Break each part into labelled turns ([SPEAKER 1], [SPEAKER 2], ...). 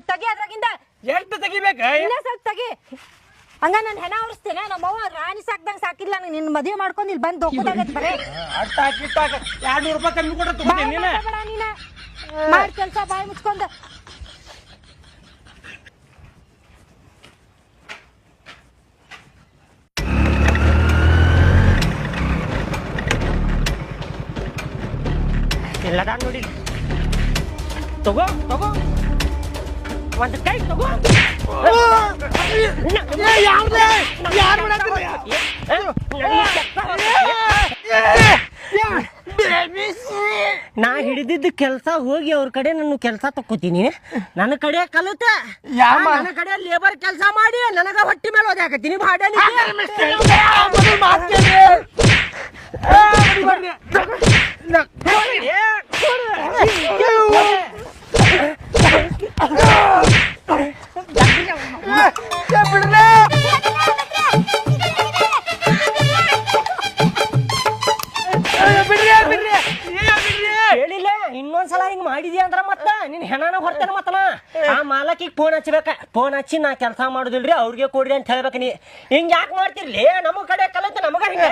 [SPEAKER 1] ತಗಿ ಅದ್ರಾಗಿಂದ
[SPEAKER 2] ಎಷ್ಟು ತೆಗಿಬೇಕ
[SPEAKER 1] ಇನ್ನ ಸ್ವಲ್ಪ ತಗಿ ಹಂಗ ನಾನು ಹೆಣ ಉರಿಸ್ತೇನೆ ನಮ್ಮವ್ವ ರಾಣಿ ಸಾಕ್ದಂಗ ಸಾಕಿಲ್ಲ ನಿನ್ನ ಮದುವೆ ಮಾಡ್ಕೊಂಡು ಇಲ್ಲಿ ಬಂದು ಹೋಗೋದಾಗೈತೆ ಬರೇ
[SPEAKER 2] ಅಷ್ಟ ಹಾಕಿಟ್ಟಾಕ 200 ರೂಪಾಯಿ ಕಮ್ಮಿ ಕೊಟ್ಟ ತಗೋತೀನಿ ನೀನ
[SPEAKER 1] ನೀನ ಮಾಡಿ ಕೆಲಸ ಬಾಯಿ ಮುಚ್ಕೊಂಡು
[SPEAKER 2] ಎಲ್ಲದ ನೋಡಿ ತಗೋ ತಗೋ ಒಂದು ಕೈ ತಗೋ ನಾ ಹಿಡಿದಿದ್ದ ಕೆಲಸ ಹೋಗಿ ಅವ್ರ ಕಡೆ ನನ್ನ ಕೆಲಸ ತಕ್ಕೋತೀನಿ ನನ್ನ ಕಡೆ ಕಲಿತ ನನ್ನ ಕಡೆ ಲೇಬರ್ ಕೆಲಸ ಮಾಡಿ ನನಗ ಹೊಟ್ಟಿ ಮೇಲೆ ಓದಾಕತ್ತೀನಿ ಭಾಡ ಹೇಳಿಲ್ಲ ಇನ್ನೊಂದ್ಸಲ ಹಿಂಗ್ ಮಾಡಿದ್ಯಾ ಅಂದ್ರ ಮತ್ತ ನಿನ್ ಹೆಣನ ಹೊರ್ತೇನೆ ಮತ್ತನ ಆ ಮಾಲಕಿಗೆ ಫೋನ್ ಹಚ್ಬೇಕ ಫೋನ್ ಹಚ್ಚಿ ನಾ ಕೆಲಸ ಮಾಡುದಿಲ್ರಿ ಅವ್ರಿಗೆ ಕೊಡ್ರಿ ಅಂತ ಹೇಳ್ಬೇಕ ನೀ ಹಿಂಗ್ ಯಾಕೆ ಮಾಡ್ತಿರ್ಲಿ ನಮ್ಮ ಕಡೆ ಕಲತ ನಮಗ ಹಿಂಗ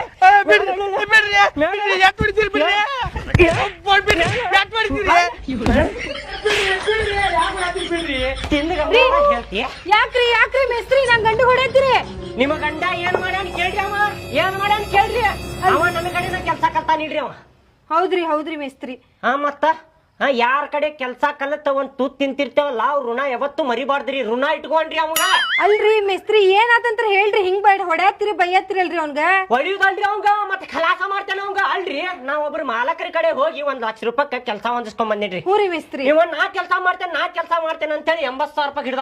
[SPEAKER 1] ಯಾಕ್ರಿ ಯಾಕ್ರಿ ಮೇಸ್ತ್ರಿ ನನ್ ಗಂಡು ಹೊಡೆತ್ರಿ
[SPEAKER 2] ನಿಮ್ಮ ಗಂಡ ಏನ್ ಮಾಡ್ಯಾನ ಕೇಳ್ರಿ ಅವ ಏನ್ ಮಾಡ್ಯಾನ ಕೇಳ್ರಿ ಅವ ನನ್ನ ಕಡೆ ಕೆಲಸ ಕಲ್ತಾ ನೀಡ್ರಿ ಅವ
[SPEAKER 1] ಹೌದ್ರಿ ಹೌದ್ರಿ ಮೇಸ್ತ್ರಿ
[SPEAKER 2] ಮತ್ತ ಯಾರ ಕಡೆ ಕೆಲ್ಸ ಕಲತ್ತ ಒಂದ್ ತೂತ್ ತಿಂತಿರ್ತೇವಲ್ಲ ಅವ್ರ ಋಣ ಯಾವತ್ತು ಮರಿಬಾರ್ದ್ರಿ ಋಣ ಇಟ್ಕೊಂಡ್ರಿ ಅವಂಗ
[SPEAKER 1] ಅಲ್ರಿ ಮೇಸ್ತ್ರಿ ಏನಾತಂತ್ರ ಹೇಳ್ರಿ ಹಿಂಗ್ ಬೇಡ ಹೊಡ್ಯಾತ್ರಿ ಬೈಯತ್ರಿಲ್ರಿ ಅವ್ನ್ಗ
[SPEAKER 2] ಹೊಡಿಯುದಲ್ರಿ ಅವಂಗ ಮತ್ತೆ ಖಲಾಸ ಮಾಡ್ತೇನೆ ಅವಂಗ ಅಲ್ರಿ ನಾವ್ ಒಬ್ರು ಮಾಲಕರ ಕಡೆ ಹೋಗಿ 1 ಲಕ್ಷ ರೂಪಾಯಿ ಕೆಲಸ ಹೊಂದಿಸ್ಕೊಂಡ್ ಬಂದಿದ್ರಿ
[SPEAKER 1] ಹೂರಿ ಮೇಸ್ತ್ರಿ
[SPEAKER 2] ಇವನ್ ನಾ ಕೆಲಸ ಮಾಡ್ತೇನೆ ಅಂತ ಹೇಳಿ 80,000 ರೂಪಾಯಿ ಹಿಡಿದ